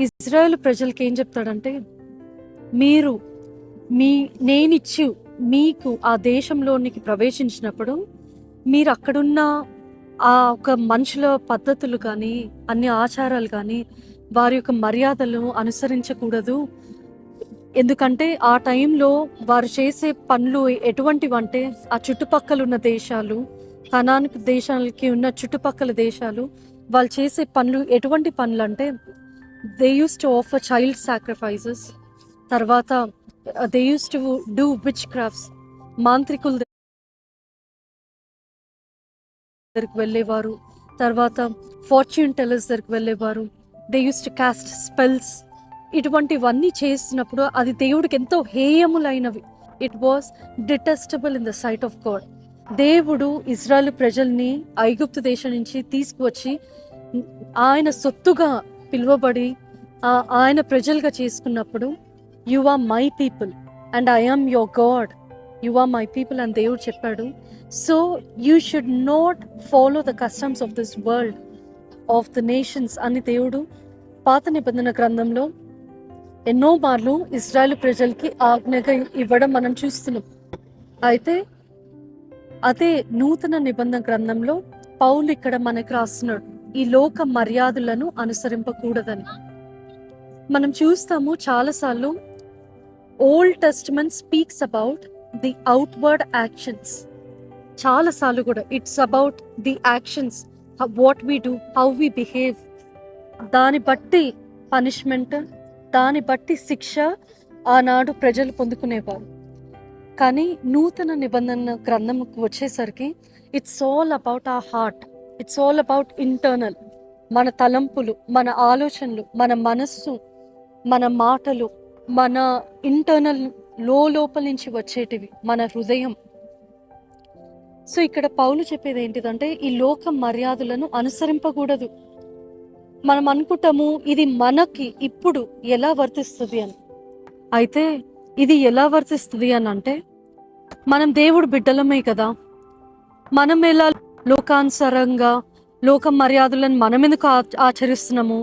Israel ప్రజలకి ఏం చెప్తాడంటే, మీరు నేనిచ్చి మీకు ఆ దేశంలోనికి ప్రవేశించినప్పుడు మీరు అక్కడున్న ఆ ఒక మనుషుల పద్ధతులు కానీ, అన్ని ఆచారాలు కానీ, వారి యొక్క మర్యాదలు అనుసరించకూడదు. ఎందుకంటే ఆ టైంలో వారు చేసే పనులు ఎటువంటివంటే, ఆ చుట్టుపక్కల ఉన్న దేశాలు, కనాన్ దేశాలకి ఉన్న చుట్టుపక్కల దేశాలు వాళ్ళు చేసే పనులు ఎటువంటి పనులంటే, they use to offer child sacrifices. తర్వాత they use to do witchcrafts. మాంత్రికుల దగ్గరికి వెళ్ళేవారు. తర్వాత ఫార్చ్యూన్ టెల్లర్స్ దగ్గరికి వెళ్ళేవారు. They use to cast spells. ఇటువంటివన్నీ చేసినప్పుడు అది దేవుడికి ఎంతో హేయములైనవి. It was detestable in the sight of god. దేవుడు ఇజ్రాయెల్ ప్రజల్ని ఐగుప్తు దేశం నుంచి తీసుకువచ్చి ఆయన సొత్తుగా పిలువబడి ఆయన ప్రజలుగా చేసుకున్నప్పుడు, you are my people and I am your god, you are my people అని దేవుడు చెప్పాడు. So you should not follow the customs of this world, of the nations అని దేవుడు పాత నిబంధన గ్రంథంలో ఎన్నో మార్లు ఇజ్రాయెల్ ప్రజలకి ఆజ్ఞగా ఇవ్వడం మనం చూస్తున్నాం. అయితే అదే నూతన నిబంధన గ్రంథంలో పౌలు ఇక్కడ మనకు రాస్తున్నాడు, ఈ లోక మర్యాదలను అనుసరింపకూడదని. మనం చూస్తాము చాలాసార్లు old testament speaks about the outward actions. చాలాసార్లు కూడా it's about the actions, what we do, how we behave. దాన్ని బట్టి పనిష్మెంట్, దాన్ని బట్టి శిక్ష ఆనాడు ప్రజలు పొందుకునేవారు. కానీ నూతన నిబంధన గ్రంథంకి వచ్చేసరికి ఇట్స్ ఆల్ అబౌట్ ఆ heart, it's all about internal. మన తలంపులు, మన ఆలోచనలు, మన మనస్సు, మన మాటలు, మన ఇంటర్నల్ లోపల నుంచి వచ్చేటివి, మన హృదయం. సో ఇక్కడ పౌలు చెప్పేది ఏంటిదంటే, ఈ లోక మర్యాదలను అనుసరింపకూడదు. మనం అనుకుంటాము ఇది మనకి ఇప్పుడు ఎలా వర్తిస్తుంది అని. అయితే ఇది ఎలా వర్తిస్తుంది అని అంటే, మనం దేవుడు బిడ్డలమే కదా, మనం ఎలా లోకానుసారంగా లోక మర్యాదలను మనం ఎందుకు ఆచరిస్తున్నాము?